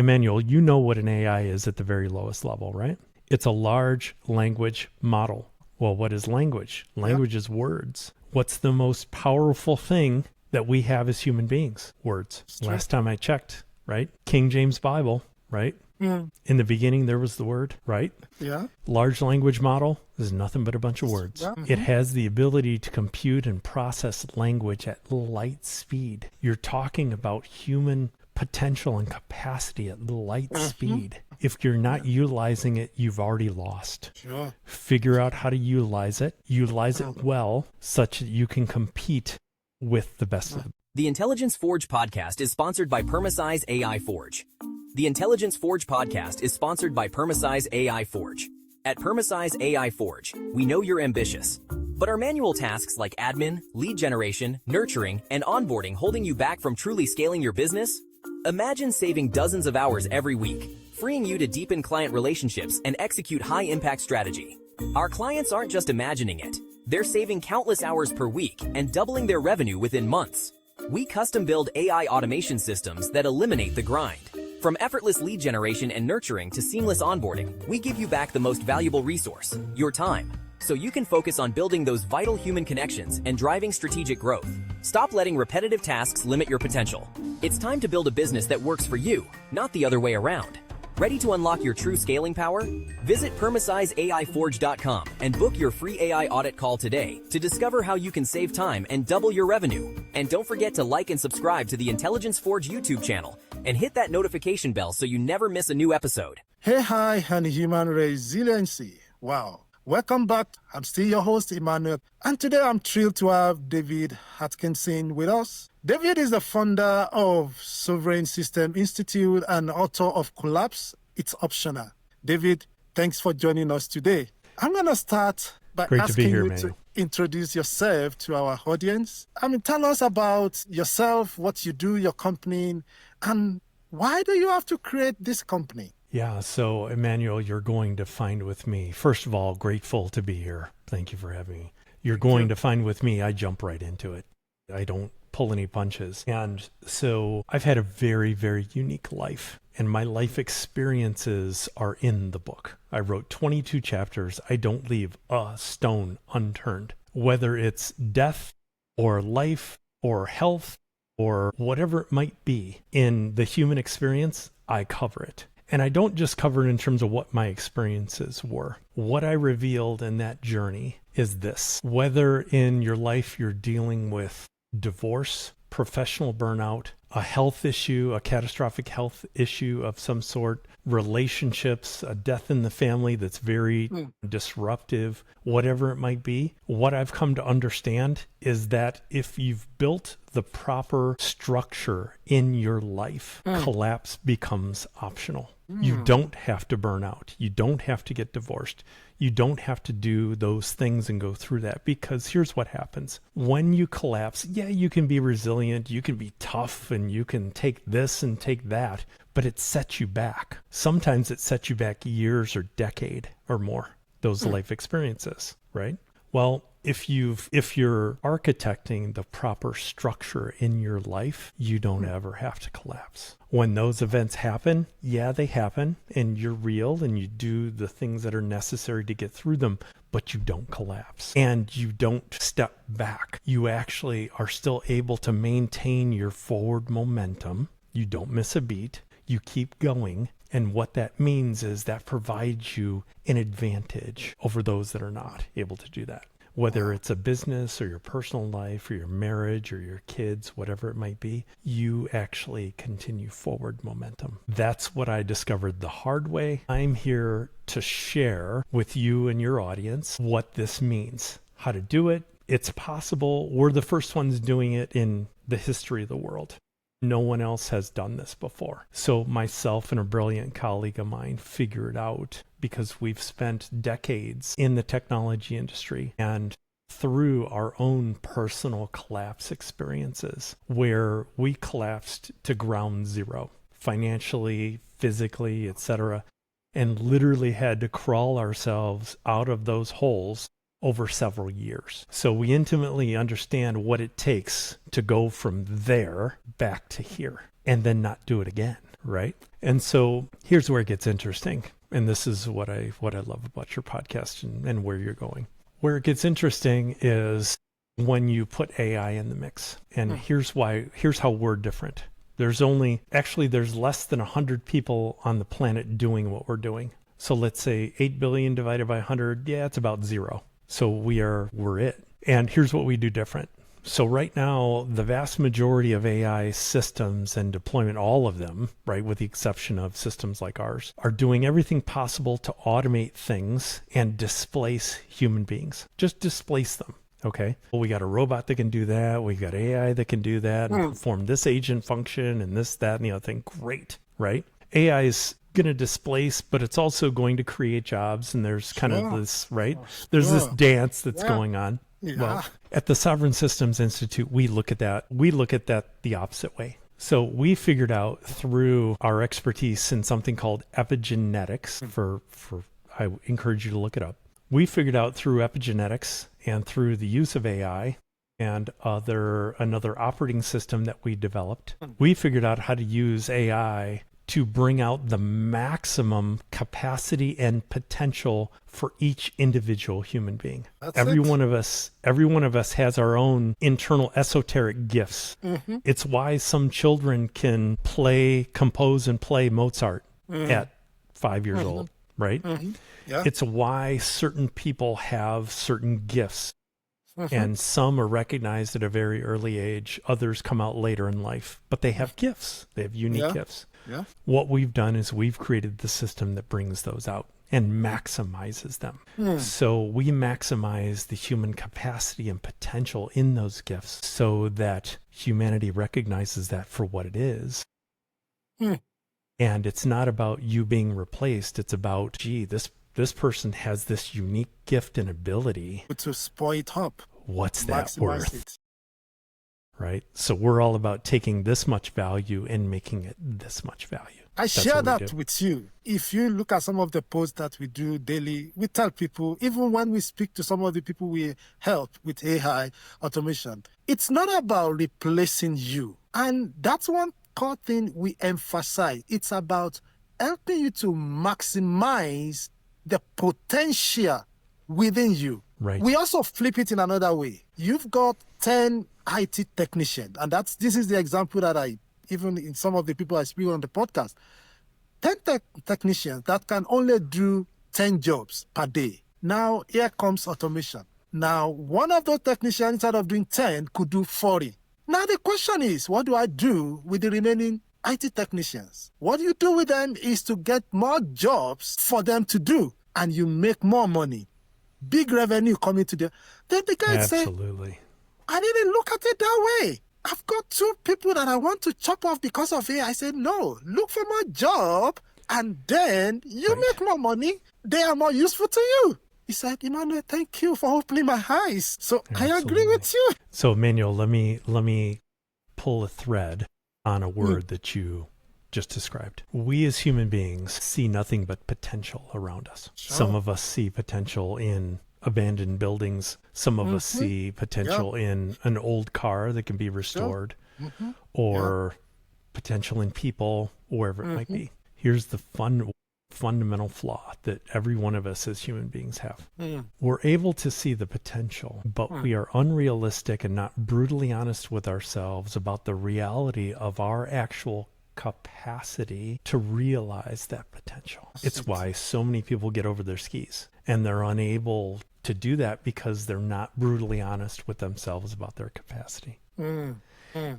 Emmanuel, you know what an AI is at the very lowest level, right? It's a large language model. Well, what is language? Language is words. What's the most powerful thing that we have as human beings? Words. Last time I checked, right? King James Bible, right? In the beginning, there was the word, right? Yeah. Large language model is nothing but a bunch of words. Yeah. It has the ability to compute and process language at light speed. You're talking about human potential and capacity at light speed. If you're not utilizing it, you've already lost. Sure. Figure out how to utilize it well, such that you can compete with the best of them. The Intelligence Forge podcast is sponsored by Permasize AI Forge. The Intelligence Forge podcast is sponsored by Permasize AI Forge. At Permasize AI Forge, we know you're ambitious, but are manual tasks like admin, lead generation, nurturing, and onboarding holding you back from truly scaling your business? Imagine saving dozens of hours every week, freeing you to deepen client relationships and execute high-impact strategy. Our clients aren't just imagining it. They're saving countless hours per week and doubling their revenue within months. We custom-build AI automation systems that eliminate the grind. From effortless lead generation and nurturing to seamless onboarding, we give you back the most valuable resource, your time, so you can focus on building those vital human connections and driving strategic growth. Stop letting repetitive tasks limit your potential. It's time to build a business that works for you, not the other way around. Ready to unlock your true scaling power? Visit PermasizeAIForge.com and book your free AI audit call today to discover how you can save time and double your revenue. And don't forget to like and subscribe to the Intelligence Forge YouTube channel and hit that notification bell so you never miss a new episode. Hey, hi, and human resiliency. Wow. Welcome back. I'm still your host, Emmanuel, and today I'm thrilled to have David Atkinson with us. David is the founder of Sovran Systems Institute and author of Collapse, It's Optional. David, thanks for joining us today. I'm going to start by asking you to introduce yourself to our audience. Tell us about yourself, what you do, your company, and why do you have to create this company? Yeah, so Emmanuel, you're going to find with me, first of all, grateful to be here. Thank you for having me. You're going to find with me, I jump right into it. I don't pull any punches. And so I've had a very, very unique life, and my life experiences are in the book. I wrote 22 chapters. I don't leave a stone unturned, whether it's death or life or health or whatever it might be in the human experience, I cover it. And I don't just cover it in terms of what my experiences were. What I revealed in that journey is this. Whether in your life you're dealing with divorce, professional burnout, a health issue, a catastrophic health issue of some sort, relationships, a death in the family that's very disruptive, whatever it might be, what I've come to understand is that if you've built the proper structure in your life, collapse becomes optional. You don't have to burn out. You don't have to get divorced. You don't have to do those things and go through that, because here's what happens. When you collapse, yeah, you can be resilient, you can be tough, and you can take this and take that, but it sets you back. Sometimes it sets you back years or decade or more, those life experiences, right? Well, if you're architecting the proper structure in your life, you don't ever have to collapse. When those events happen, yeah, they happen, and you're real, and you do the things that are necessary to get through them, but you don't collapse, and you don't step back. You actually are still able to maintain your forward momentum. You don't miss a beat. You keep going. And what that means is that provides you an advantage over those that are not able to do that. Whether it's a business or your personal life or your marriage or your kids, whatever it might be, you actually continue forward momentum. That's what I discovered the hard way. I'm here to share with you and your audience what this means, how to do it. It's possible. We're the first ones doing it in the history of the world. No one else has done this before. So myself and a brilliant colleague of mine figured out, because we've spent decades in the technology industry and through our own personal collapse experiences where we collapsed to ground zero, financially, physically, etc., and literally had to crawl ourselves out of those holes over several years. So we intimately understand what it takes to go from there back to here and then not do it again. right? And so here's where it gets interesting. And this is what I love about your podcast and where you're going. Where it gets interesting is when you put AI in the mix. And here's how we're different. There's less than 100 people on the planet doing what we're doing. So let's say 8 billion divided by 100, yeah, it's about 0. So we're it. And here's what we do different. So right now, the vast majority of AI systems and deployment, all of them, right, with the exception of systems like ours, are doing everything possible to automate things and displace human beings. Just displace them. Okay. Well, we got a robot that can do that. We got AI that can do that and perform this agent function and this, that, and the other thing. Great. Right. AI is going to displace, but it's also going to create jobs. And there's kind of this, right? There's this dance that's going on. Yeah. Well, at the Sovran Systems Institute, we look at that the opposite way. So we figured out through our expertise in something called epigenetics, I encourage you to look it up. We figured out through epigenetics and through the use of AI and another operating system that we developed, we figured out how to use AI to bring out the maximum capacity and potential for each individual human being. Every one of us has our own internal esoteric gifts. It's why some children can compose and play Mozart at 5 years old, right? Yeah. It's why certain people have certain gifts. And some are recognized at a very early age. Others come out later in life, but they have gifts. They have unique gifts. Yeah. What we've done is we've created the system that brings those out and maximizes them. So we maximize the human capacity and potential in those gifts so that humanity recognizes that for what it is. And it's not about you being replaced. It's about, this person has this unique gift and ability. To spoil it up. What's that worth? Right? So we're all about taking this much value and making it this much value. I share that with you. If you look at some of the posts that we do daily, we tell people, even when we speak to some of the people we help with AI automation, it's not about replacing you. And that's one core thing we emphasize. It's about helping you to maximize the potential within you. Right. We also flip it in another way. You've got 10 IT technicians, and this is the example that even in some of the people I speak on the podcast, 10 technicians that can only do 10 jobs per day. Now, here comes automation. Now, one of those technicians, instead of doing 10, could do 40. Now, the question is, what do I do with the remaining IT technicians? What you do with them is to get more jobs for them to do, and you make more money. Big revenue coming to them. Then the guy say, absolutely. I didn't look at it that way. I've got 2 people that I want to chop off because of it. I said, no, look for my job, and then you make more money. They are more useful to you. He said, Emmanuel, thank you for opening my eyes. So absolutely. I agree with you. So Emmanuel, let me pull a thread on a word that you just described. We as human beings see nothing but potential around us. Sure. Some of us see potential in abandoned buildings. Some of us see potential in an old car that can be restored, or potential in people, wherever it might be. Here's the fundamental flaw that every one of us as human beings have. We're able to see the potential, but we are unrealistic and not brutally honest with ourselves about the reality of our actual capacity to realize that potential. It's why so many people get over their skis, and they're unable to do that because they're not brutally honest with themselves about their capacity.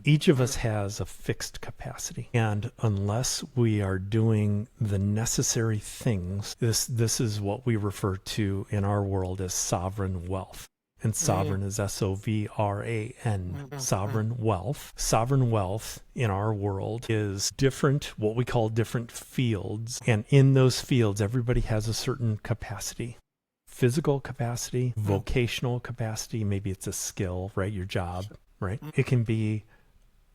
Each of us has a fixed capacity, and unless we are doing the necessary things, this is what we refer to in our world as sovereign wealth. And sovereign is S-O-V-R-A-N, sovereign wealth. Sovereign wealth in our world is different, what we call different fields. And in those fields, everybody has a certain capacity. Physical capacity, vocational capacity, maybe it's a skill, right? Your job, right? It can be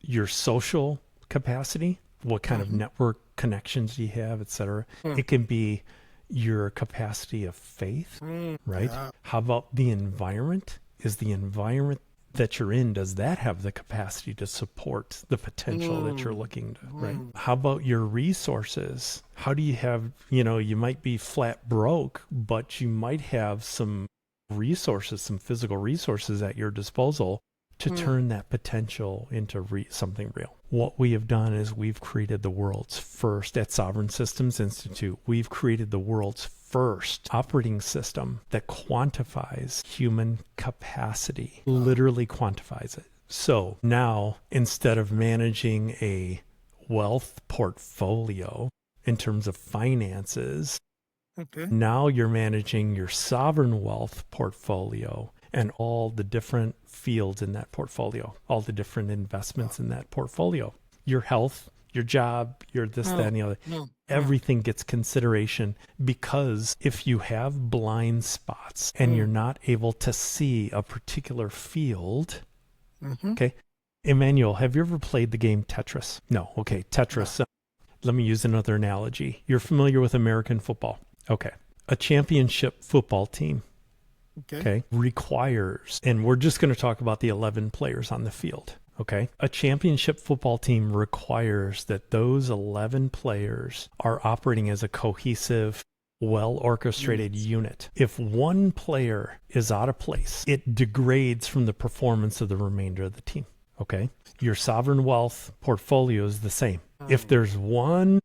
your social capacity, what kind of network connections do you have, et cetera. It can be your capacity of faith, right? How about the environment? Is the environment that you're in, does that have the capacity to support the potential that you're looking to, right? How about your resources? How do you have, you might be flat broke, but you might have some resources, some physical resources at your disposal to turn that potential into something real. What we have done is we've created the world's first, at Sovran Systems Institute, we've created the world's first operating system that quantifies human capacity, literally quantifies it. So now, instead of managing a wealth portfolio in terms of finances, now you're managing your sovereign wealth portfolio and all the different fields in that portfolio, all the different investments in that portfolio. Your health, your job, your this, that, and the other. Everything gets consideration, because if you have blind spots and you're not able to see a particular field, okay. Emmanuel, have you ever played the game Tetris? No. Okay, Tetris. Let me use another analogy. You're familiar with American football. Okay. A championship football team, okay, requires, and we're just going to talk about the 11 players on the field, okay? A championship football team requires that those 11 players are operating as a cohesive, well-orchestrated unit. If one player is out of place, it degrades from the performance of the remainder of the team, okay? Your sovereign wealth portfolio is the same. If there's one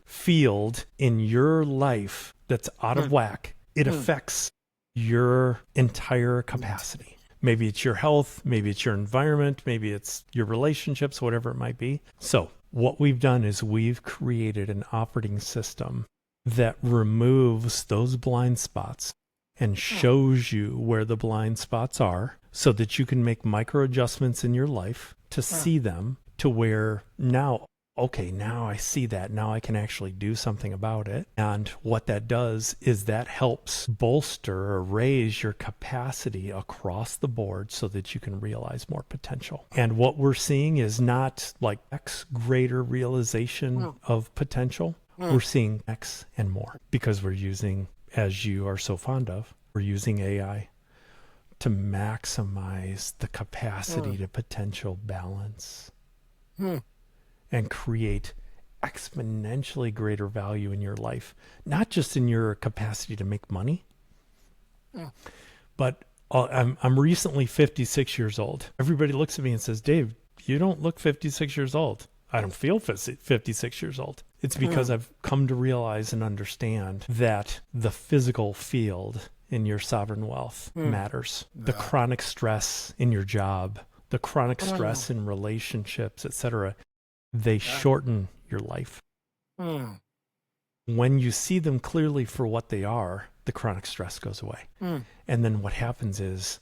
field in your life that's out of whack, it affects your entire capacity. Maybe it's your health, maybe it's your environment, maybe it's your relationships, whatever it might be. So what we've done is we've created an operating system that removes those blind spots and shows you where the blind spots are, so that you can make micro adjustments in your life to see them, to where now, okay, now I see that. Now I can actually do something about it. And what that does is that helps bolster or raise your capacity across the board so that you can realize more potential. And what we're seeing is not like X greater realization of potential. We're seeing X and more, because we're using, as you are so fond of, we're using AI to maximize the capacity to potential balance. And create exponentially greater value in your life, not just in your capacity to make money, but I'm recently 56 years old. Everybody looks at me and says, Dave, you don't look 56 years old. I don't feel 56 years old. It's because I've come to realize and understand that the physical field in your sovereign wealth matters. The chronic stress in your job, the chronic stress in relationships, etc., they shorten your life. When you see them clearly for what they are, the chronic stress goes away. And then what happens is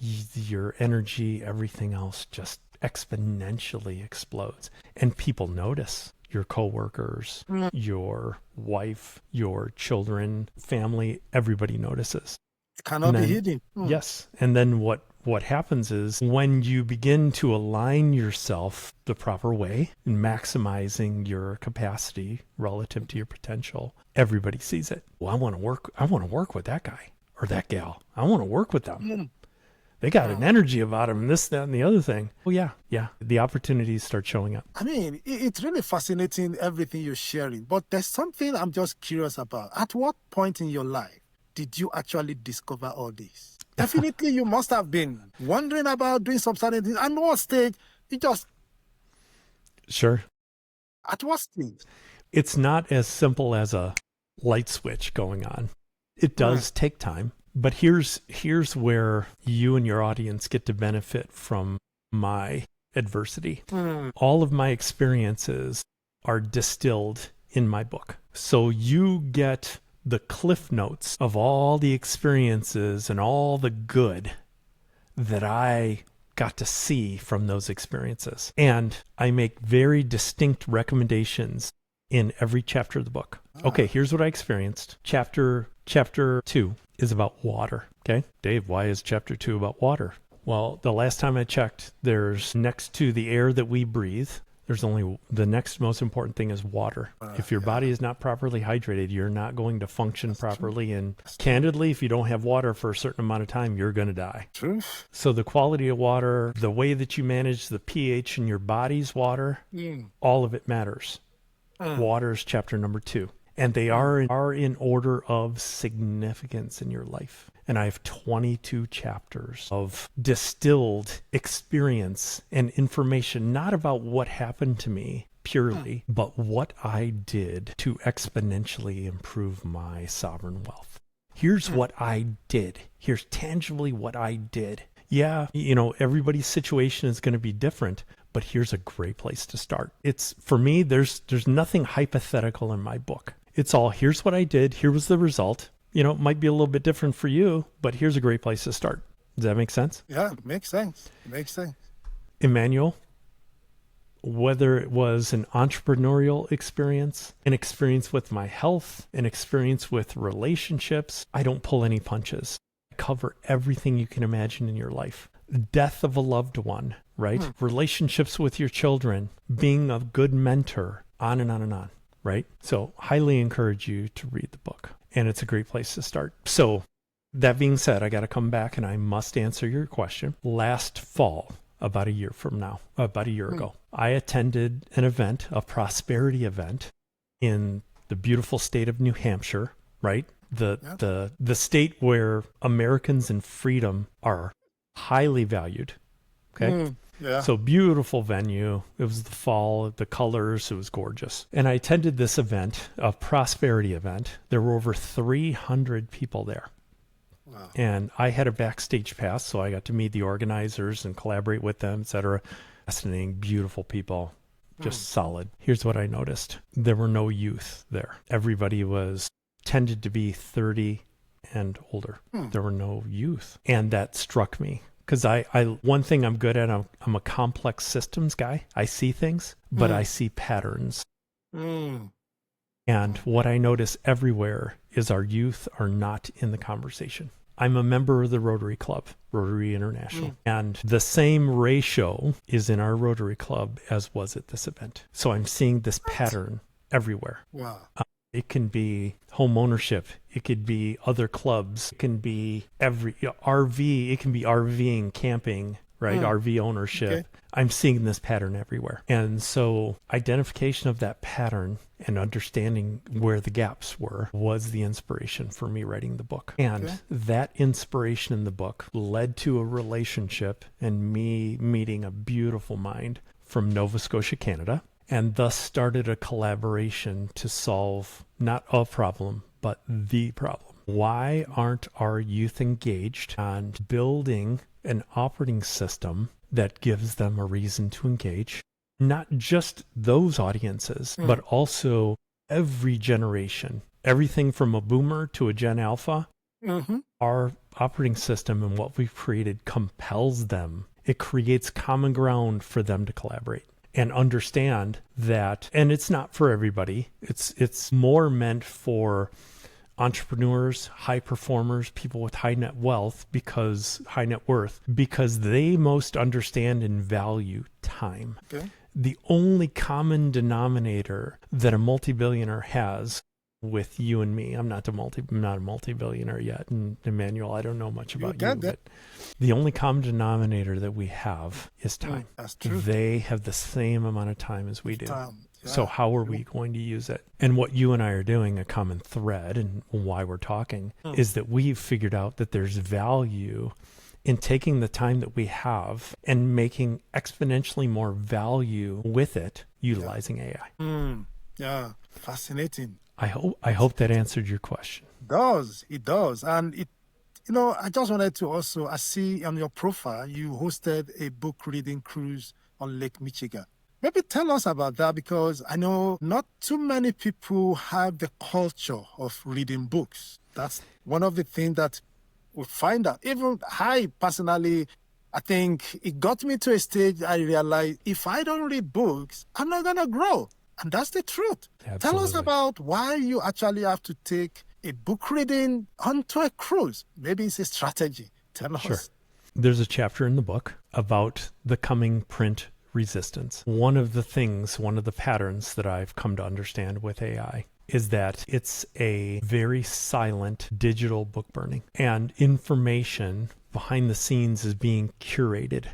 your energy, everything else just exponentially explodes. And people notice. Your coworkers, your wife, your children, family, everybody notices. It cannot be hidden. Yes. And then what happens is, when you begin to align yourself the proper way and maximizing your capacity relative to your potential, everybody sees it. Well, I want to work with that guy or that gal. I want to work with them. They got an energy about them, this, that, and the other thing. Well, yeah. The opportunities start showing up. I mean, it's really fascinating, everything you're sharing. But there's something I'm just curious about. At what point in your life did you actually discover all this? Definitely, you must have been wondering about doing some certain things. At what stage you just... Sure. At what stage? It's not as simple as a light switch going on. It does take time. But here's where you and your audience get to benefit from my adversity. All of my experiences are distilled in my book. So you get the cliff notes of all the experiences and all the good that I got to see from those experiences. And I make very distinct recommendations in every chapter of the book. Okay, here's what I experienced. Chapter 2 is about water. Okay, Dave, why is chapter 2 about water? Well, the last time I checked, there's, next to the air that we breathe, There's only the next most important thing is water. If your body is not properly hydrated, you're not going to function properly. And candidly, if you don't have water for a certain amount of time, you're going to die. Truth. So the quality of water, the way that you manage the pH in your body's water, all of it matters. Water is chapter number 2. And they are in order of significance in your life. And I have 22 chapters of distilled experience and information, not about what happened to me purely, but what I did to exponentially improve my sovereign wealth. Here's what I did. Here's tangibly what I did. Yeah, everybody's situation is going to be different, but here's a great place to start. It's, for me, there's nothing hypothetical in my book. It's all, here's what I did. Here was the result. It might be a little bit different for you, but here's a great place to start. Does that make sense? Yeah, it makes sense. It makes sense. Emmanuel, whether it was an entrepreneurial experience, an experience with my health, an experience with relationships, I don't pull any punches. I cover everything you can imagine in your life. Death of a loved one, right? Relationships with your children, being a good mentor, on and on and on, right? So highly encourage you to read the book. And it's a great place to start. So that being said, I got to come back and I must answer your question. Last fall, about a year ago, I attended an event, a prosperity event in the beautiful state of New Hampshire, right? The state where Americans and freedom are highly valued. Okay. Yeah. So beautiful venue. It was the fall, the colors, it was gorgeous. And I attended this event, a prosperity event. There were over 300 people there. Wow. And I had a backstage pass, so I got to meet the organizers and collaborate with them, etc. Fascinating, beautiful people, just solid. Here's what I noticed. There were no youth there. Everybody tended to be 30 and older. There were no youth. And that struck me. Because one thing I'm good at, I'm a complex systems guy. I see things, but I see patterns. And what I notice everywhere is our youth are not in the conversation. I'm a member of the Rotary Club, Rotary International, and the same ratio is in our Rotary Club as was at this event. So I'm seeing this pattern everywhere. Wow. It can be home ownership. It could be other clubs. It can be RV. It can be RVing, camping, right? RV ownership. Okay. I'm seeing this pattern everywhere. And so identification of that pattern and understanding where the gaps were was the inspiration for me writing the book. And that inspiration in the book led to a relationship and me meeting a beautiful mind from Nova Scotia, Canada, and thus started a collaboration to solve not a problem, but the problem. Why aren't our youth engaged on building an operating system that gives them a reason to engage? Not just those audiences, but also every generation. Everything from a boomer to a Gen Alpha. Our operating system and what we've created compels them. It creates common ground for them to collaborate and understand that, and it's not for everybody. It's more meant for entrepreneurs, high performers, people with high net worth, because they most understand and value time. Okay. The only common denominator that a multi-billionaire has with you and me, I'm not a multi-billionaire yet, and Emmanuel, I don't know much about you, but the only common denominator that we have is time. That's true. They have the same amount of time as we do. Yeah. So how are we going to use it? And what you and I are doing, a common thread, and why we're talking, is that we've figured out that there's value in taking the time that we have and making exponentially more value with it, utilizing AI. Yeah, fascinating. I hope that answered your question. It does. And I just wanted to also, I see on your profile, you hosted a book reading cruise on Lake Michigan. Maybe tell us about that, because I know not too many people have the culture of reading books. That's one of the things that we find out. Even I personally, I think it got me to a stage I realized if I don't read books, I'm not going to grow. And that's the truth. Absolutely. Tell us about why you actually have to take a book reading onto a cruise. Maybe it's a strategy. Tell us. Sure. There's a chapter in the book about the coming print resistance. One of the patterns that I've come to understand with AI is that it's a very silent digital book burning, and information behind the scenes is being curated.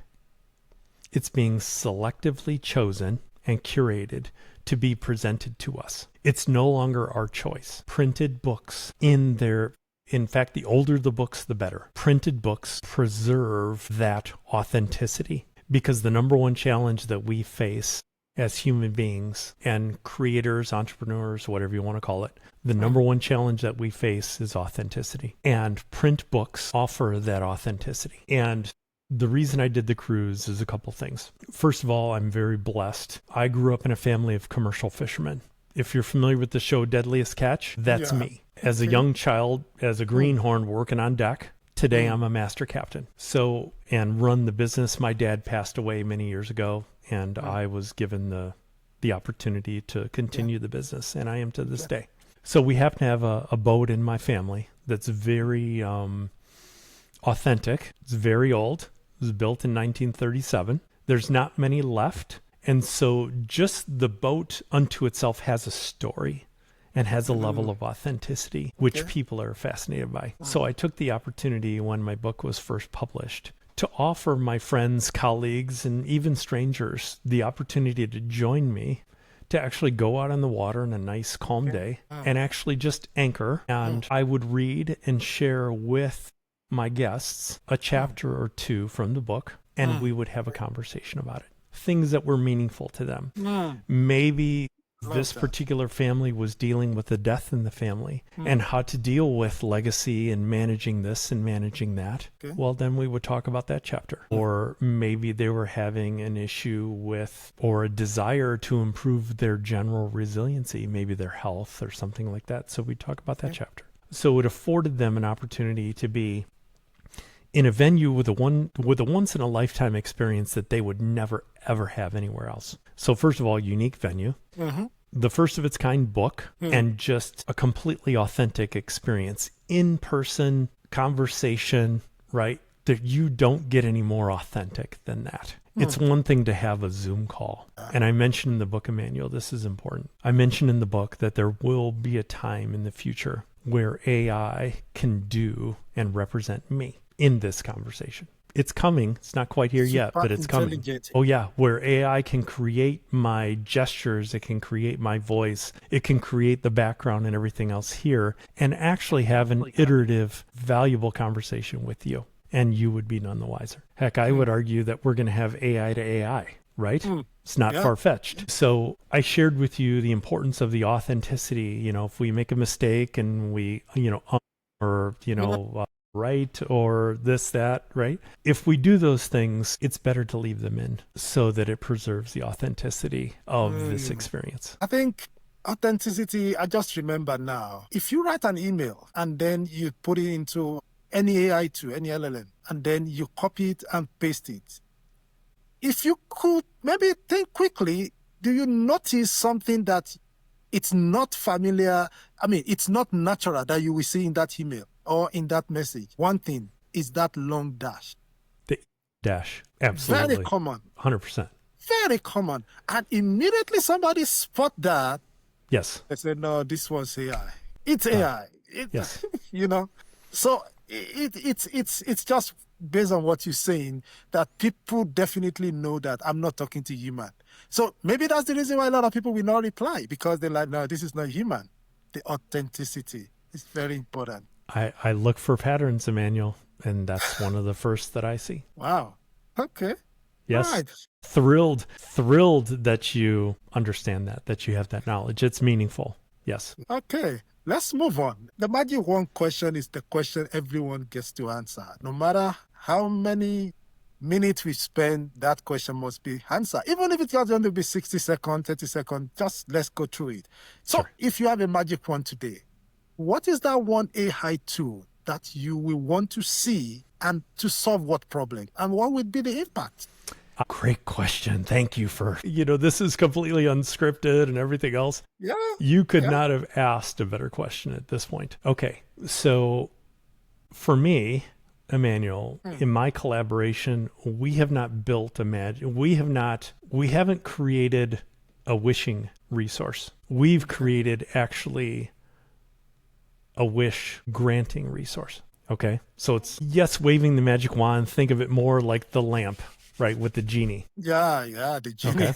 It's being selectively chosen and curated to be presented to us. It's no longer our choice. Printed books in fact, the older the books, the better. Printed books preserve that authenticity, because the number one challenge that we face as human beings and creators, entrepreneurs, whatever you want to call it, the number one challenge that we face is authenticity. And print books offer that authenticity. And the reason I did the cruise is a couple things. First of all, I'm very blessed. I grew up in a family of commercial fishermen. If you're familiar with the show Deadliest Catch, that's me. As a young child, as a greenhorn working on deck, today I'm a master captain. And run the business. My dad passed away many years ago, and I was given the opportunity to continue the business, and I am to this day. So we happen to have a boat in my family that's very authentic. It's very old. It was built in 1937. There's not many left. And so just the boat unto itself has a story and has a level of authenticity, which people are fascinated by. So I took the opportunity when my book was first published to offer my friends, colleagues, and even strangers the opportunity to join me to actually go out on the water on a nice calm day and actually just anchor. And I would read and share with my guests a chapter or two from the book, and we would have a conversation about it. Things that were meaningful to them. Maybe this particular family was dealing with a death in the family and how to deal with legacy and managing this and managing that. Well, then we would talk about that chapter. Or maybe they were having an issue with or a desire to improve their general resiliency, maybe their health or something like that. So we talk about that chapter. So it afforded them an opportunity to be in a venue with a once in a lifetime experience that they would never ever have anywhere else. So first of all, unique venue, the first of its kind book, and just a completely authentic experience, in-person conversation, right? That you don't get any more authentic than that. It's one thing to have a Zoom call. And I mentioned in the book, Emmanuel, this is important. I mentioned in the book that there will be a time in the future where AI can do and represent me in this conversation. It's coming. It's not quite here yet, but it's coming. Oh yeah, where AI can create my gestures, it can create my voice, it can create the background and everything else here, and actually have an iterative, valuable conversation with you. And you would be none the wiser. Heck, I would argue that we're going to have AI to AI, right? It's not far-fetched. So I shared with you the importance of the authenticity. If we make a mistake and we, right, or this, that, right? If we do those things, it's better to leave them in so that it preserves the authenticity of this experience. I think authenticity, I just remember now, if you write an email and then you put it into any AI tool, any LLM, and then you copy it and paste it, if you could maybe think quickly, do you notice something that it's not familiar? I mean, it's not natural that you will see in that email or in that message. One thing is that long dash. The dash, absolutely. Very common. 100%. Very common. And immediately somebody spot that. Yes. They say, no, this was AI. It's AI. Yes. So it's just based on what you're saying that people definitely know that I'm not talking to human. So maybe that's the reason why a lot of people will not reply, because they're like, no, this is not human. The authenticity is very important. I look for patterns, Emmanuel, and that's one of the first that I see. Wow. Okay. Yes. Right. Thrilled that you understand that you have that knowledge. It's meaningful. Yes. Okay. Let's move on. The magic one question is the question everyone gets to answer. No matter how many minutes we spend, that question must be answered. Even if it's just going to be 60 seconds, 30 seconds, just let's go through it. So If you have a magic one today, what is that one AI tool that you will want to see and to solve what problem? And what would be the impact? Great question. Thank you for, this is completely unscripted and everything else. Yeah. You could not have asked a better question at this point. Okay. So for me, Emmanuel, in my collaboration, we have not built we haven't created a wishing resource. We've created actually a wish granting resource. Okay. So it's, yes, waving the magic wand. Think of it more like the lamp, right? With the genie. Yeah, the genie. Okay.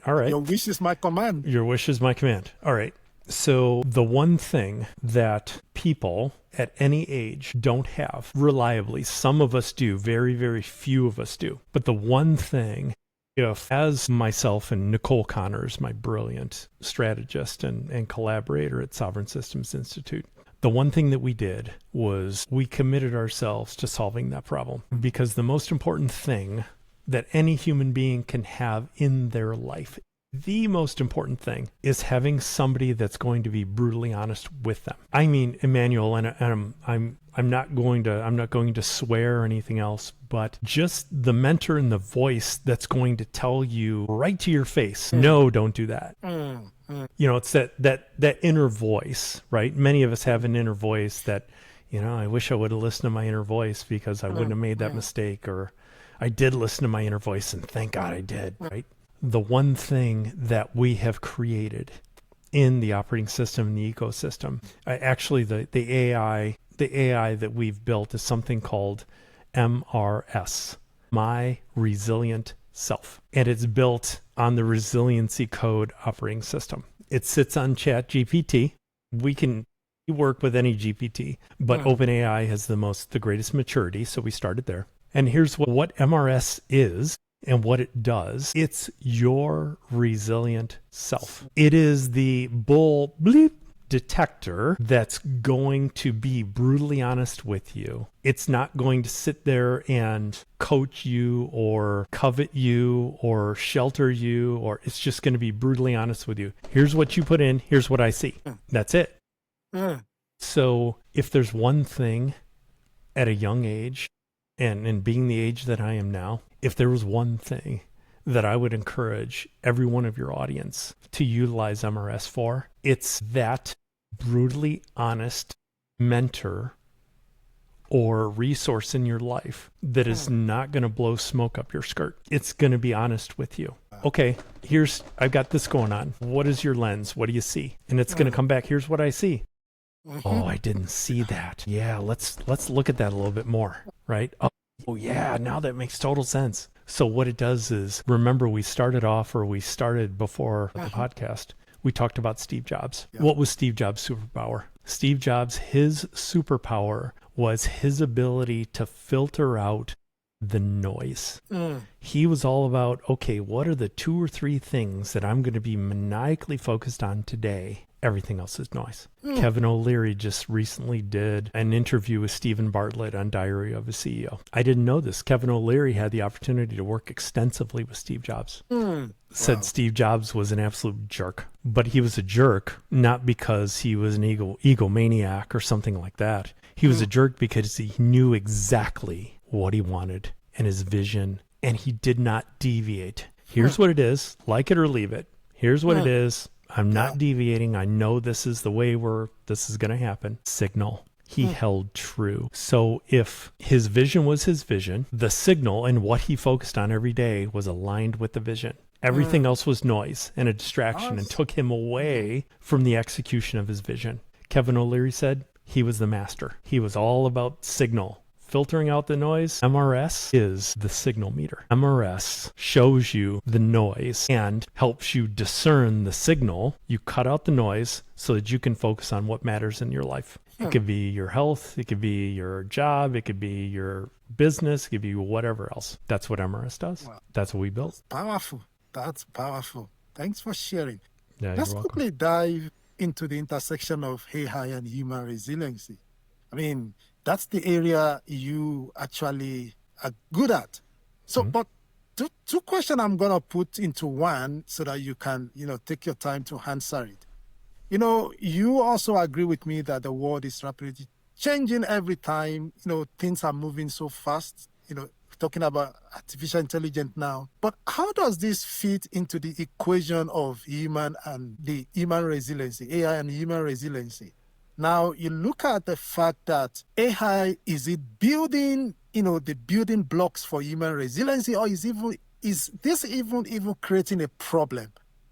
All right. Your wish is my command. Your wish is my command. All right. So the one thing that people at any age don't have reliably, some of us do, very, very few of us do. But the one thing, if as myself and Nicole Connors, my brilliant strategist and collaborator at Sovran Systems Institute, the one thing that we did was we committed ourselves to solving that problem, because the most important thing that any human being can have in their life, the most important thing, is having somebody that's going to be brutally honest with them. I mean, Emmanuel, and I'm not going to swear or anything else, but just the mentor and the voice that's going to tell you right to your face, no, don't do that. You know, it's that inner voice, right? Many of us have an inner voice that, you know, I wish I would have listened to my inner voice because I wouldn't have made that mistake, or I did listen to my inner voice and thank God I did, right? The one thing that we have created in the operating system, in the ecosystem, actually the AI that we've built is something called MRS, My Resilient Self. And it's built on the Resiliency Code operating system. It sits on ChatGPT. We can work with any GPT, but OpenAI has the greatest maturity, so we started there. And here's what MRS is and what it does. It's your resilient self. It is the bull bleep detector that's going to be brutally honest with you. It's not going to sit there and coach you or covet you or shelter you, or it's just going to be brutally honest with you. Here's what you put in. Here's what I see. That's it. So if there's one thing at a young age, and being the age that I am now, if there was one thing that I would encourage every one of your audience to utilize MRS for, it's that brutally honest mentor or resource in your life that is not going to blow smoke up your skirt. It's going to be honest with you. Okay, I've got this going on. What is your lens? What do you see? And it's going to come back. Here's what I see. Oh, I didn't see that. Yeah, let's look at that a little bit more, right? Oh yeah, now that makes total sense. So what it does is, remember we started before the podcast, we talked about Steve Jobs. Yeah. What was Steve Jobs' superpower? Steve Jobs, his superpower was his ability to filter out the noise. He was all about, okay, what are the 2 or 3 things that I'm going to be maniacally focused on today? Everything else is noise. Kevin O'Leary just recently did an interview with Stephen Bartlett on Diary of a CEO. I didn't know this. Kevin O'Leary had the opportunity to work extensively with Steve Jobs. Said Steve Jobs was an absolute jerk. But he was a jerk not because he was an egomaniac or something like that. He was a jerk because he knew exactly what he wanted and his vision, and he did not deviate. Here's what it is. Like it or leave it. Here's what it is. I'm not deviating. I know this is the way this is going to happen. Signal. He held true. So if his vision was his vision, the signal and what he focused on every day was aligned with the vision. Everything else was noise and a distraction and took him away from the execution of his vision. Kevin O'Leary said he was the master. He was all about signal. Filtering out the noise. MRS is the signal meter. MRS shows you the noise and helps you discern the signal. You cut out the noise so that you can focus on what matters in your life. It could be your health. It could be your job. It could be your business. It could be whatever else. That's what MRS does. Wow. That's what we built. Powerful. That's powerful. Thanks for sharing. Yeah, Let's quickly dive into the intersection of AI and human resiliency. I mean, that's the area you actually are good at. So, but two questions I'm going to put into one so that you can, take your time to answer it. You also agree with me that the world is rapidly changing every time, things are moving so fast, talking about artificial intelligence now. But how does this fit into the equation of human and the human resiliency, AI and human resiliency? Now, you look at the fact that AI, is it building, the building blocks for human resiliency, or is this even creating a problem?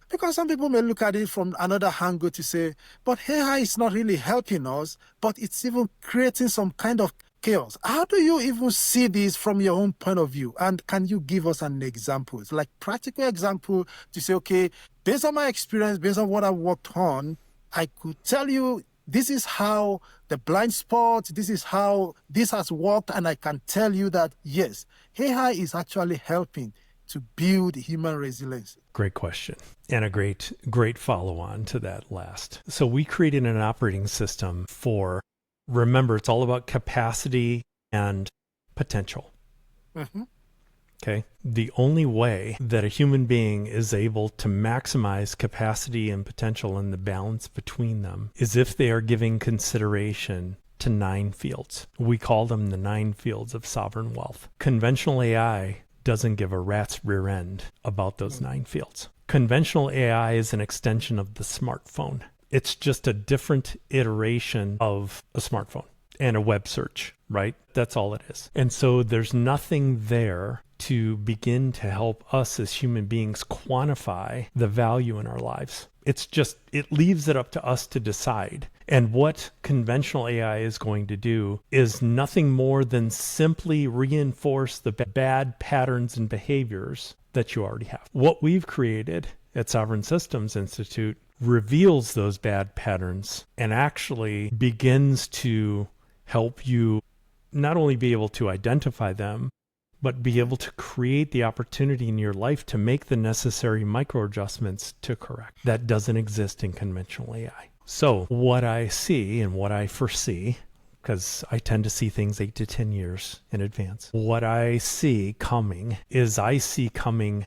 Because some people may look at it from another angle to say, but AI is not really helping us, but it's even creating some kind of chaos. How do you even see this from your own point of view? And can you give us an example, like practical example to say, okay, based on my experience, based on what I worked on, I could tell you this is how the blind spot, this is how this has worked, and I can tell you that, yes, AI is actually helping to build human resilience? Great question. And a great follow-on to that last. So we created an operating system for, remember, it's all about capacity and potential. Mm-hmm. Okay. The only way that a human being is able to maximize capacity and potential and the balance between them is if they are giving consideration to 9 fields. We call them the 9 fields of sovereign wealth. Conventional AI doesn't give a rat's rear end about those 9 fields. Conventional AI is an extension of the smartphone. It's just a different iteration of a smartphone and a web search, right? That's all it is. And so there's nothing there to begin to help us as human beings quantify the value in our lives. It leaves it up to us to decide. And what conventional AI is going to do is nothing more than simply reinforce the bad patterns and behaviors that you already have. What we've created at Sovran Systems Institute reveals those bad patterns and actually begins to help you not only be able to identify them, but be able to create the opportunity in your life to make the necessary micro adjustments to correct. That doesn't exist in conventional AI. So what I see and what I foresee, because I tend to see things 8 to 10 years in advance, what I see coming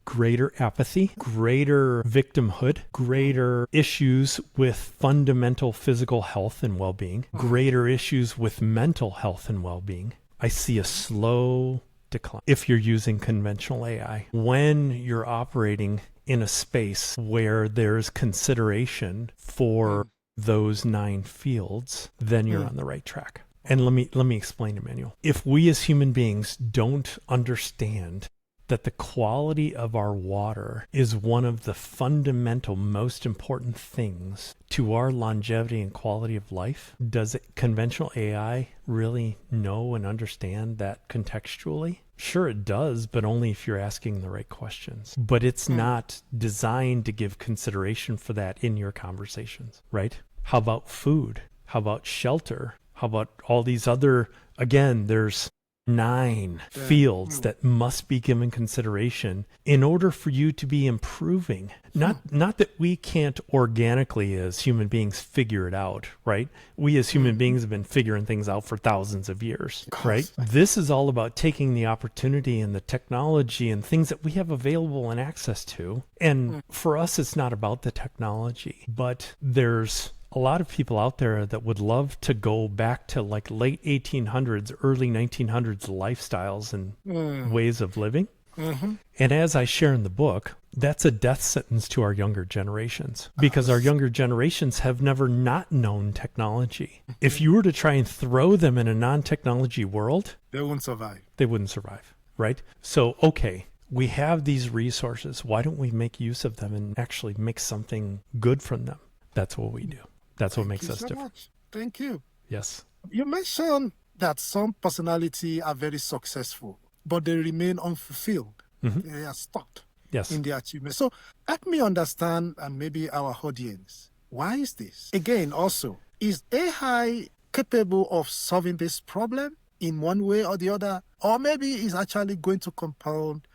greater apathy, greater victimhood, greater issues with fundamental physical health and well-being, greater issues with mental health and well-being. I see a slow decline if you're using conventional AI. When you're operating in a space where there's consideration for those 9 fields, then you're on the right track. And let me explain, Emmanuel. If we as human beings don't understand that the quality of our water is one of the fundamental, most important things to our longevity and quality of life, does conventional AI really know and understand that contextually? Sure, it does, but only if you're asking the right questions. But it's not designed to give consideration for that in your conversations, right? How about food? How about shelter? How about all these other, again, there's 9 fields that must be given consideration in order for you to be improving. Not that we can't organically as human beings figure it out, right? We as human beings have been figuring things out for thousands of years, right? This is all about taking the opportunity and the technology and things that we have available and access to. And for us, it's not about the technology, but there's a lot of people out there that would love to go back to like late 1800s, early 1900s lifestyles and ways of living. Mm-hmm. And as I share in the book, that's a death sentence to our younger generations because our younger generations have never not known technology. If you were to try and throw them in a non-technology world, they wouldn't survive. They wouldn't survive, right? So, okay, we have these resources. Why don't we make use of them and actually make something good from them? That's what we do. That's what makes us different. Much. Thank you. Yes. You mentioned that some personality are very successful, but they remain unfulfilled. Mm-hmm. They are stuck in their achievement. So help me understand, and maybe our audience, why is this? Again, also, is AI capable of solving this problem in one way or the other? Or maybe it's actually going to compound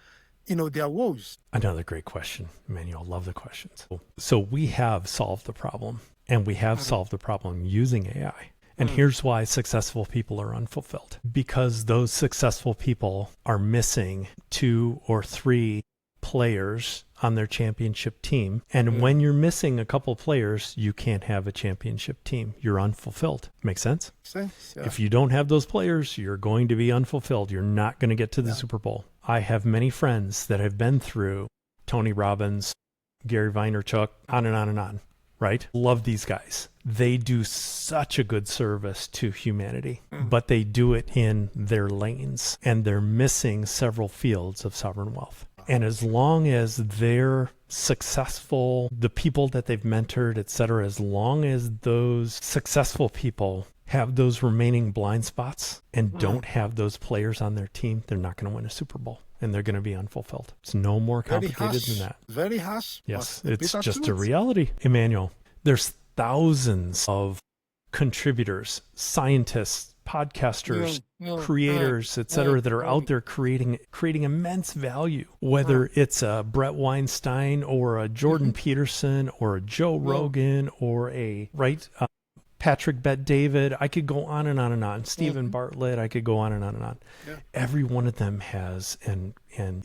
their woes? Another great question, Emmanuel. Love the questions. So we have solved the problem. And we have solved the problem using AI. And here's why successful people are unfulfilled. Because those successful people are missing 2 or 3 players on their championship team. And when you're missing a couple players, you can't have a championship team. You're unfulfilled. Make sense? Yeah. If you don't have those players, you're going to be unfulfilled. You're not going to get to the Super Bowl. I have many friends that have been through Tony Robbins, Gary Vaynerchuk, on and on and on. Right? Love these guys. they do such a good service to humanity, but they do it in their lanes, and they're missing several fields of sovereign wealth. And as long as they're successful, the people that they've mentored, et cetera, as long as those successful people have those remaining blind spots and don't have those players on their team, they're not going to win a Super Bowl, and they're going to be unfulfilled. It's no more complicated than that. Very harsh. Yes, it's just a reality. Emmanuel, there's thousands of contributors, scientists, podcasters, creators, et cetera, that are out there creating immense value, whether it's a Brett Weinstein or a Jordan Peterson or a Joe Rogan or a Patrick Bet-David. I could go on and on and on. Stephen Bartlett. I could go on and on and on. Every one of them has and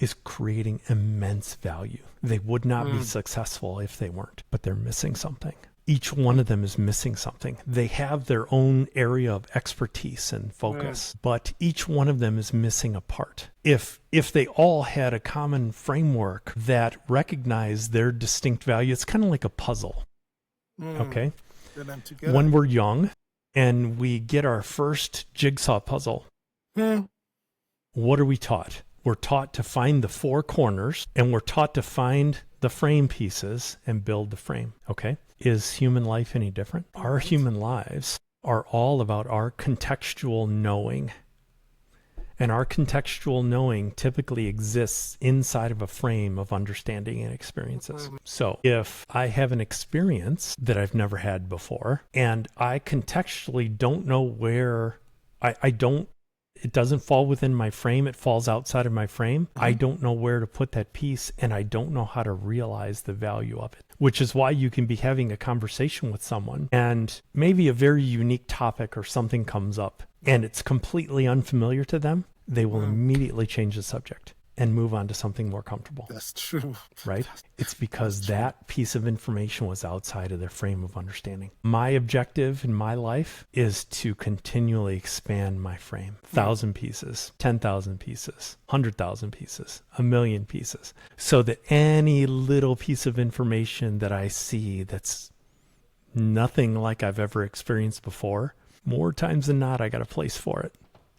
is creating immense value. They would not be successful if they weren't, but they're missing something. Each one of them is missing something. They have their own area of expertise and focus, but each one of them is missing a part. If they all had a common framework that recognized their distinct value, it's kind of like a puzzle. Okay? When we're young and we get our first jigsaw puzzle, what are we taught? We're taught to find the four corners, and we're taught to find the frame pieces and build the frame. Okay? Is human life any different? Our human lives are all about our contextual knowing. And our contextual knowing typically exists inside of a frame of understanding and experiences. So if I have an experience that I've never had before, and I contextually don't know where it doesn't fall within my frame, it falls outside of my frame, I don't know where to put that piece, and I don't know how to realize the value of it. Which is why you can be having a conversation with someone, and maybe a very unique topic or something comes up, and it's completely unfamiliar to them. They will immediately change the subject and move on to something more comfortable. That's true. Right? It's because that piece of information was outside of their frame of understanding. My objective in my life is to continually expand my frame. 1,000 pieces, 10,000 pieces, 100,000 pieces, 1,000,000 pieces, so that any little piece of information that I see that's nothing like I've ever experienced before, more times than not, I got a place for it.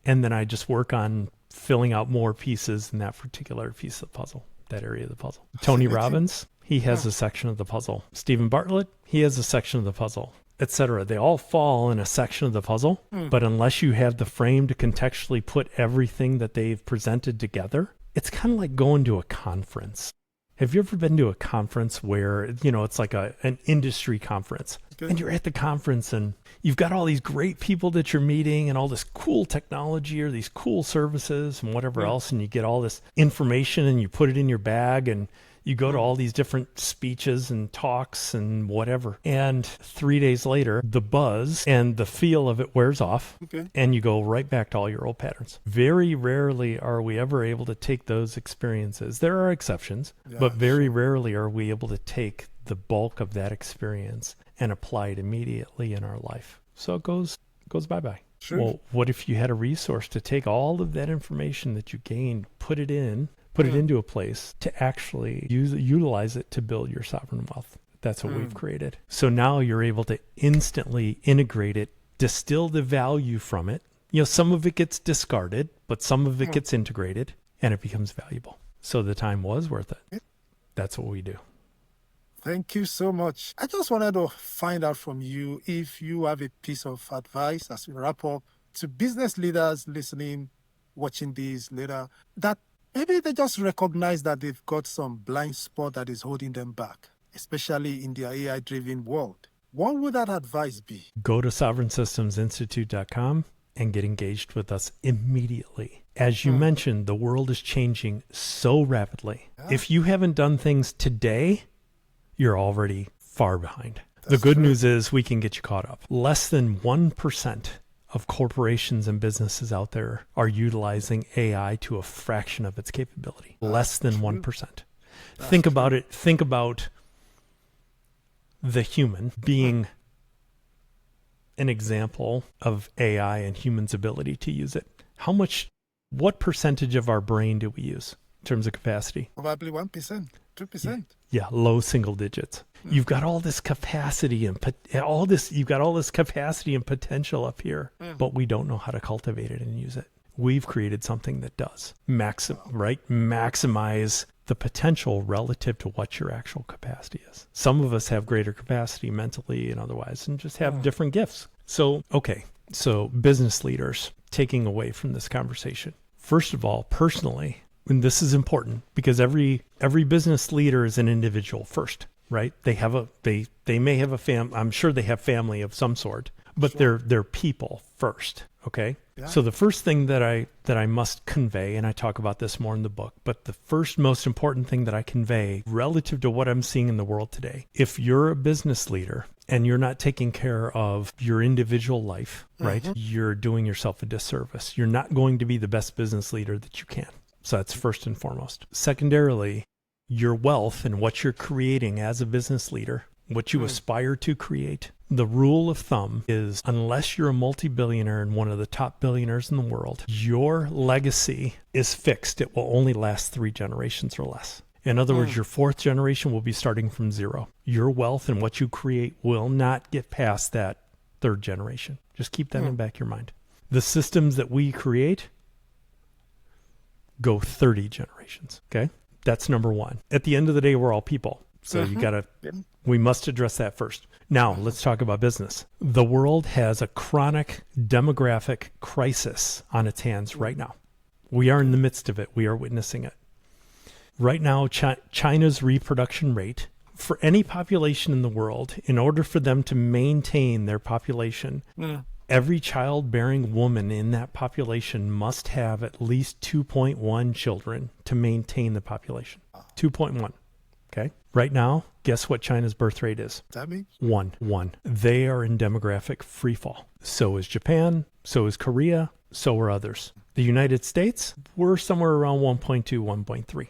And then I just work on filling out more pieces in that particular piece of the puzzle, that area of the puzzle. Tony Robbins, he has a section of the puzzle. Stephen Bartlett, he has a section of the puzzle, etc. They all fall in a section of the puzzle, but unless you have the frame to contextually put everything that they've presented together, it's kind of like going to a conference. Have you ever been to a conference where, it's like an industry conference, and you're at the conference and you've got all these great people that you're meeting and all this cool technology or these cool services and whatever else, and you get all this information and you put it in your bag and you go to all these different speeches and talks and whatever. And 3 days later, the buzz and the feel of it wears off, and you go right back to all your old patterns. Very rarely are we ever able to take those experiences. There are exceptions, but very rarely are we able to take the bulk of that experience and apply it immediately in our life. So it goes bye-bye. Sure. Well, what if you had a resource to take all of that information that you gained, put it into a place to actually utilize it to build your sovereign wealth? That's what we've created. So now you're able to instantly integrate it, distill the value from it. Some of it gets discarded, but some of it gets integrated, and it becomes valuable. So the time was worth it. That's what we do. Thank you so much. I just wanted to find out from you if you have a piece of advice as we wrap up to business leaders listening, watching these later, that maybe they just recognize that they've got some blind spot that is holding them back, especially in their AI-driven world. What would that advice be? Go to SovranSystemsInstitute.com and get engaged with us immediately. As you mentioned, the world is changing so rapidly. If you haven't done things today, you're already far behind. The good news is we can get you caught up. Less than 1% of corporations and businesses out there are utilizing AI to a fraction of its capability. Less than 1%. Think about it. Think about the human being an example of AI and humans' ability to use it. What percentage of our brain do we use in terms of capacity? Probably 1%. 2%. Yeah, low single digits. You've got all this capacity and potential up here, but we don't know how to cultivate it and use it. We've created something that does maximize the potential relative to what your actual capacity is. Some of us have greater capacity mentally and otherwise, and just have different gifts. So business leaders, taking away from this conversation. First of all, personally, and this is important because every business leader is an individual first, right? They may have a I'm sure they have family of some sort, but they're people first. Okay. Yeah. So the first thing that I must convey, and I talk about this more in the book, but the first most important thing that I convey relative to what I'm seeing in the world today, if you're a business leader and you're not taking care of your individual life, right, you're doing yourself a disservice. You're not going to be the best business leader that you can. So that's first and foremost. Secondarily, your wealth and what you're creating as a business leader, what you aspire to create. The rule of thumb is unless you're a multi-billionaire and one of the top billionaires in the world, your legacy is fixed. It will only last 3 generations or less. In other words, your 4th generation will be starting from 0. Your wealth and what you create will not get past that 3rd generation. Just keep that in the back of your mind. The systems that we create go 30 generations. Okay. That's number 1. At the end of the day, we're all people. So we must address that first. Now let's talk about business. The world has a chronic demographic crisis on its hands right now. We are in the midst of it. We are witnessing it. Right now, China's reproduction rate for any population in the world, in order for them to maintain their population, every childbearing woman in that population must have at least 2.1 children to maintain the population. 2.1. Okay. Right now, guess what China's birth rate is? That means 1. They are in demographic freefall. So is Japan. So is Korea. So are others. The United States, we're somewhere around 1.2, 1.3.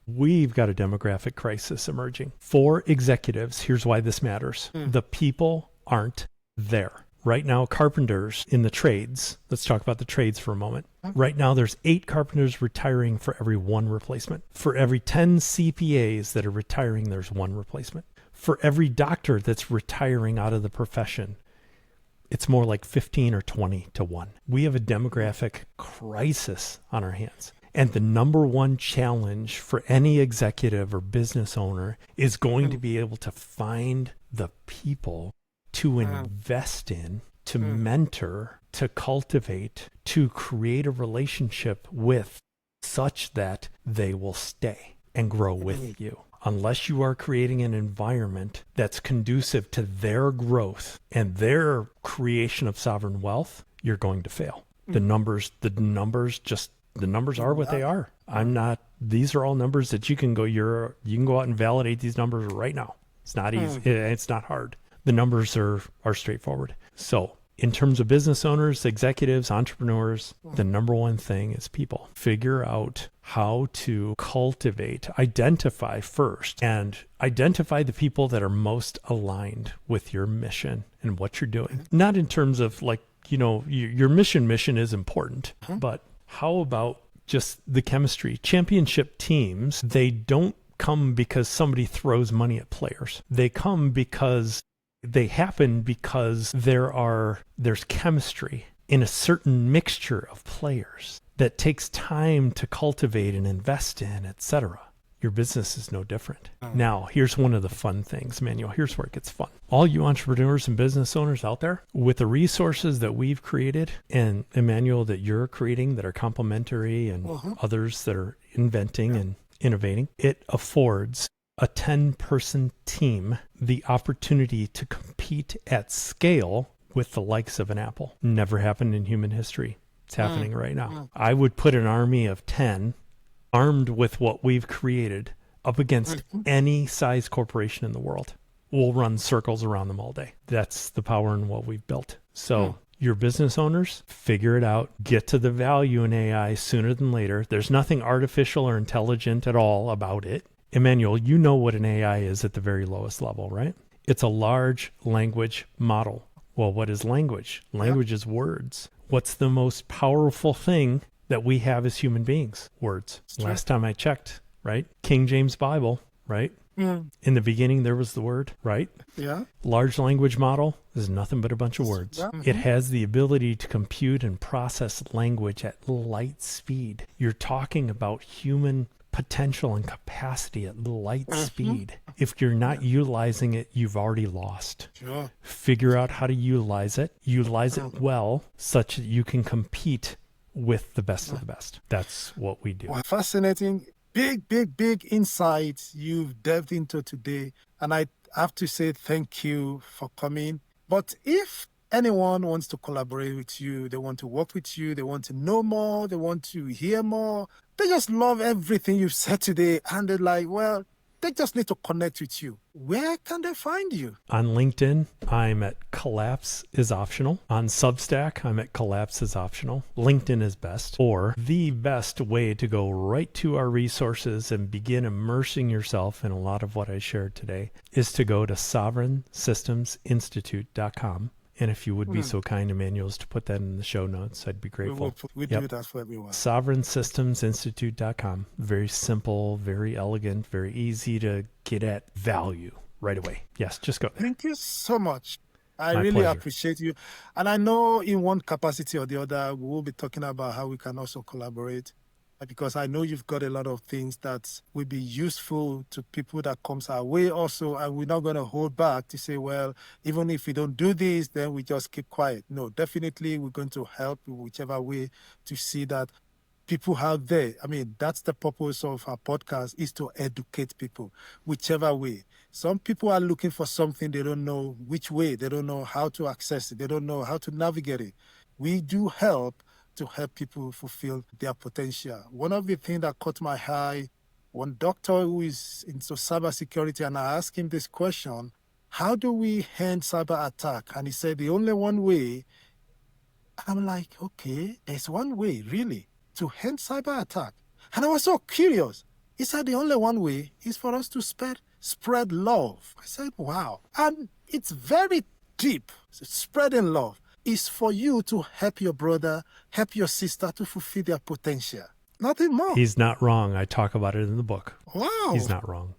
We've got a demographic crisis emerging. For executives, here's why this matters. The people aren't there. Right now, carpenters in the trades, let's talk about the trades for a moment. Right now, there's 8 carpenters retiring for every 1 replacement. For every 10 CPAs that are retiring, there's 1 replacement. For every doctor that's retiring out of the profession, it's more like 15 or 20 to 1. We have a demographic crisis on our hands. And the number 1 challenge for any executive or business owner is going to be able to find the people to invest in, to mentor, to cultivate, to create a relationship with such that they will stay and grow with you. Unless you are creating an environment that's conducive to their growth and their creation of sovereign wealth, you're going to fail. The numbers are what they are. These are all numbers that you can go out and validate these numbers right now. It's not easy. It's not hard. The numbers are straightforward. So in terms of business owners, executives, entrepreneurs, the number 1 thing is people. Figure out how to cultivate, identify first, and identify the people that are most aligned with your mission and what you're doing. Not in terms of your mission is important, but how about just the chemistry? Championship teams, they don't come because somebody throws money at players. They come because there's chemistry in a certain mixture of players that takes time to cultivate and invest in, etc. Your business is no different. Now, here's one of the fun things, Manuel. Here's where it gets fun. All you entrepreneurs and business owners out there, with the resources that we've created and Emmanuel that you're creating that are complementary and others that are inventing and innovating, it affords a 10-person team the opportunity to compete at scale with the likes of an Apple. Never happened in human history. It's happening right now. I would put an army of 10 armed with what we've created up against any size corporation in the world. We'll run circles around them all day. That's the power in what we've built. So your business owners, figure it out. Get to the value in AI sooner than later. There's nothing artificial or intelligent at all about it. Emmanuel, you know what an AI is at the very lowest level, right? It's a large language model. Well, what is language? Language is words. What's the most powerful thing that we have as human beings? Words. Last time I checked, right? King James Bible, right? Mm. In the beginning, there was the word, right? Yeah. Large language model is nothing but a bunch of words. Yeah. It has the ability to compute and process language at light speed. You're talking about human potential and capacity at light speed. If you're not utilizing it, you've already lost. Sure. Figure out how to utilize it well, such that you can compete with the best of the best. That's what we do. Wow, fascinating. Big insights you've delved into today. And I have to say thank you for coming. But if anyone wants to collaborate with you, they want to work with you, they want to know more, they want to hear more, they just love everything you've said today. And they're like, well, they just need to connect with you. Where can they find you? On LinkedIn, I'm at Collapse is Optional. On Substack, I'm at Collapse is Optional. LinkedIn is best. Or the best way to go right to our resources and begin immersing yourself in a lot of what I shared today is to go to SovranSystemsInstitute.com. And if you would be so kind, Emmanuel, as to put that in the show notes, I'd be grateful. We do that for everyone. SovranSystemsInstitute.com. Very simple, very elegant, very easy to get at value right away. Yes, just go there. Thank you so much. I My really pleasure. appreciate you. And I know in one capacity or the other, we will be talking about how we can also collaborate. Because I know you've got a lot of things that will be useful to people that comes our way also. And we're not going to hold back to say, well, even if we don't do this, then we just keep quiet. No, definitely we're going to help in whichever way to see that people out there. I mean, that's the purpose of our podcast, is to educate people, whichever way. Some people are looking for something, they don't know which way, they don't know how to access it, they don't know how to navigate it. We do help to help people fulfill their potential. One of the things that caught my eye, one doctor who is into cybersecurity, and I asked him this question, how do we end cyber attack? And he said, the only one way. I'm like, okay, there's one way, really, to end cyber attack. And I was so curious. He said, the only one way is for us to spread love. I said, wow. And it's very deep, spreading love. Is for you to help your brother, help your sister to fulfill their potential. Nothing more. He's not wrong. I talk about it in the book. Wow. He's not wrong.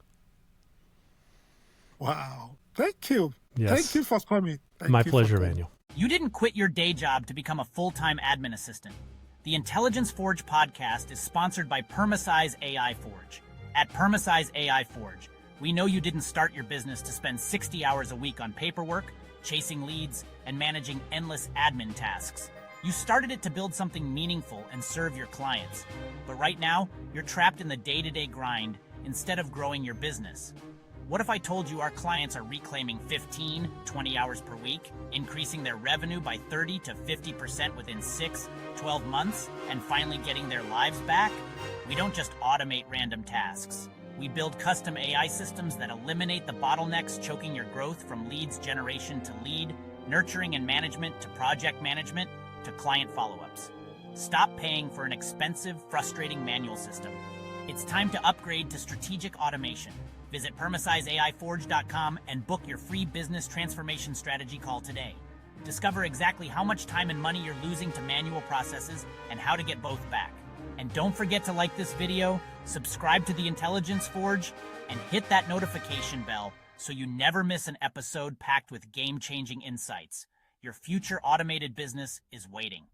Wow. Thank you. Yes. Thank you for coming. My pleasure, Emmanuel. You didn't quit your day job to become a full-time admin assistant. The Intelligence Forge podcast is sponsored by Permasize AI Forge. At Permasize AI Forge, we know you didn't start your business to spend 60 hours a week on paperwork, chasing leads, and managing endless admin tasks. You started it to build something meaningful and serve your clients. But right now, you're trapped in the day-to-day grind instead of growing your business. What if I told you our clients are reclaiming 15, 20 hours per week, increasing their revenue by 30 to 50% within 6, 12 months, and finally getting their lives back? We don't just automate random tasks. We build custom AI systems that eliminate the bottlenecks choking your growth, from leads generation to lead, nurturing and management to project management to client follow-ups. Stop paying for an expensive, frustrating manual system. It's time to upgrade to strategic automation. Visit PermasizeAIForge.com and book your free business transformation strategy call today. Discover exactly how much time and money you're losing to manual processes and how to get both back. And don't forget to like this video, subscribe to the Intelligence Forge, and hit that notification bell so you never miss an episode packed with game-changing insights. Your future automated business is waiting.